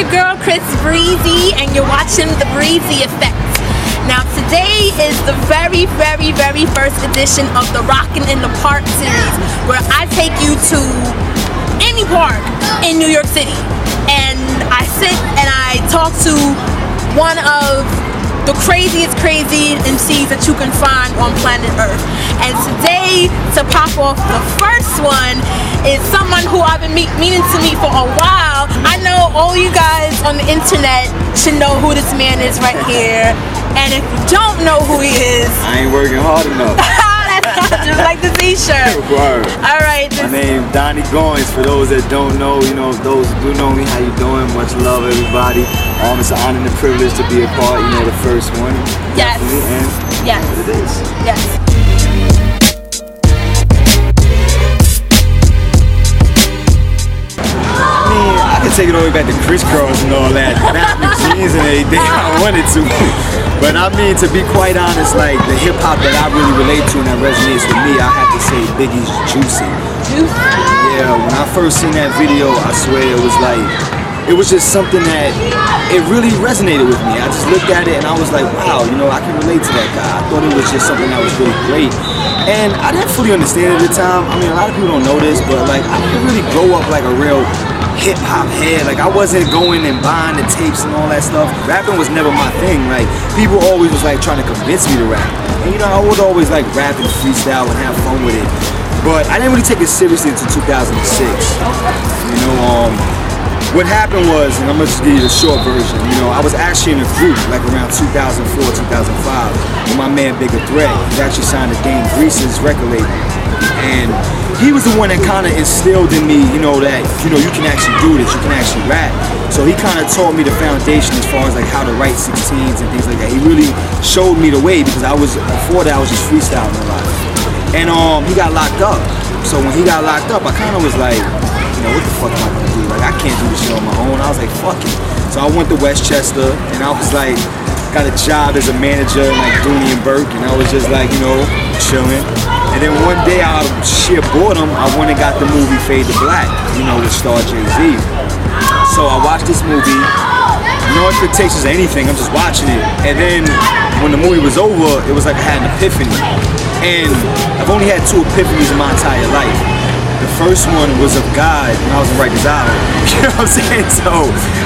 your girl Chris Breezy, and you're watching the Breezy Effect. Now today is the very first edition of the Rockin In Da Park series, where I take you to any park in New York City, and I sit and I talk to one of the craziest MCs that you can find on planet Earth. And today, to pop off the first one, is someone who I've been meaning to meet for a while. I know all you guys on the internet should know who this man is right here. And if you don't know who he is, I ain't working hard enough. Just like the t-shirt. Word. All right. My name Donny Goines. For those that don't know, those who do know me, how you doing? Much love, everybody. It's an honor and a privilege to be a part, the first one. Yes. And yes. What it is. Yes. I can take it all the way back to crisscross and all that, napping jeans and everything I wanted to. But I mean, to be quite honest, like the hip hop that I really relate to and that resonates with me, I have to say Biggie's Juicy. Juicy? Yeah, when I first seen that video, I swear it was just something that it really resonated with me. I just looked at it and I was like, wow, I can relate to that guy. I thought it was just something that was really great. And I didn't fully understand it at the time. I mean, a lot of people don't know this, but like I didn't really grow up like a real hip-hop head. Like I wasn't going and buying the tapes and all that stuff. Rapping was never my thing. Like people always was like trying to convince me to rap. And I would always like rap and freestyle and have fun with it. But I didn't really take it seriously until 2006. What happened was, and I'm gonna just give you the short version, I was actually in a group like around 2004, 2005 with my man Bigger Threat. He actually signed to Dame Grease's record label. And he was the one that kind of instilled in me, that, you can actually do this, you can actually rap. So he kind of taught me the foundation as far as like how to write 16s and things like that. He really showed me the way because before that I was just freestyling a lot. And he got locked up. So when he got locked up, I kind of was like, what the fuck am I gonna do? Like I can't do this shit on my own. I was like, fuck it. So I went to Westchester and I was like, got a job as a manager in like Donny and Burke, and I was just like, chilling. And then one day out of sheer boredom, I went and got the movie Fade to Black, with star Jay-Z. So I watched this movie, no expectations of anything, I'm just watching it. And then when the movie was over, it was like I had an epiphany. And I've only had 2 epiphanies in my entire life. The first one was of God when I was in Rikers Island. You know what I'm saying? So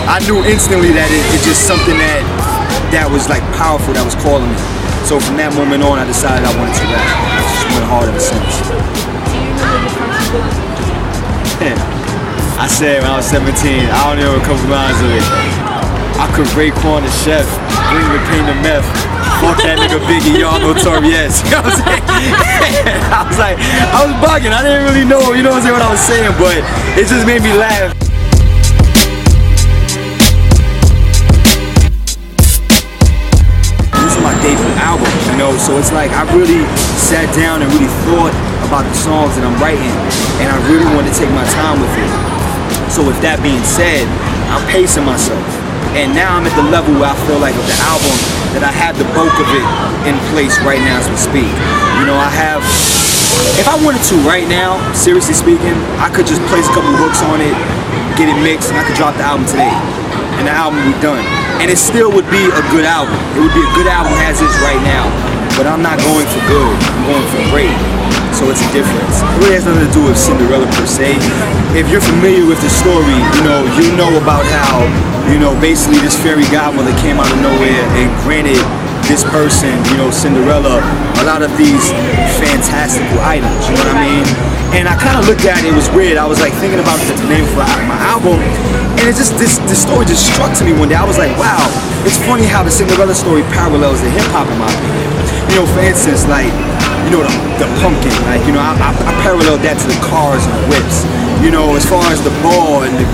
I knew instantly that it's just something that was like powerful, that was calling me. So from that moment on, I decided I wanted to rap. I just went hard ever since. I said when I was 17, I only know a couple lines of it. I could Raekwon the chef, bring the pain to meth. Fuck that nigga Biggie, yo, I'm notorious. You know what I'm saying? I was bugging. I didn't really know, what I was saying, but it just made me laugh. This is my debut album, so it's like I really sat down and really thought about the songs that I'm writing, and I really wanted to take my time with it. So with that being said, I'm pacing myself. And now I'm at the level where I feel like with the album that I have the bulk of it in place right now as we speak. If I wanted to right now, seriously speaking, I could just place a couple hooks on it, get it mixed, and I could drop the album today. And the album would be done. And it still would be a good album. It would be a good album as is right now. But I'm not going for good, I'm going for great. So it's a difference. It really has nothing to do with Cinderella per se. If you're familiar with the story, you know about how, basically this fairy godmother came out of nowhere and granted this person, Cinderella, a lot of these fantastical items, you know what I mean? And I kind of looked at it, it was weird. I was like thinking about the name for my album, and it just, this story just struck to me one day. I was like, wow, it's funny how the Cinderella story parallels the hip hop in my opinion. For instance, like, the pumpkin, like, I paralleled that to the cars and the whips. As far as the ball and the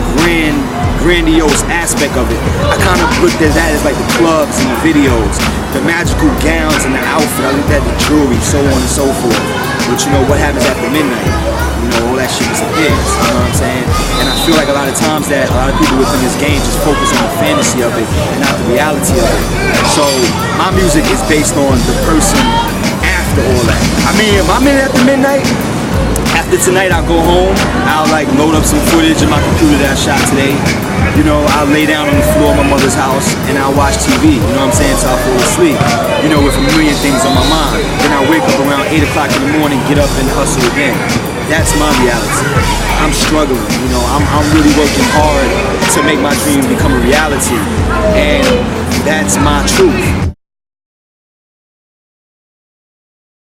grandiose aspect of it, I kind of looked at that as like the clubs and the videos, the magical gowns and the outfit. I looked at the jewelry, so on and so forth. But what happens after midnight? All that shit disappears, you know what I'm saying? And I feel like a lot of times that a lot of people within this game just focus on the fantasy of it and not the reality of it. So my music is based on the person after all that. I mean, if I'm in after midnight, after tonight I'll go home, I'll like load up some footage in my computer that I shot today, You know, I'll lay down on the floor of my mother's house and I'll watch TV, you know what I'm saying, till I fall asleep, you know, with a million things on my mind. Then I wake up around 8 o'clock in the morning, get up and hustle again. That's my reality. I'm struggling, you know, I'm really working hard to make my dream become a reality. And that's my truth.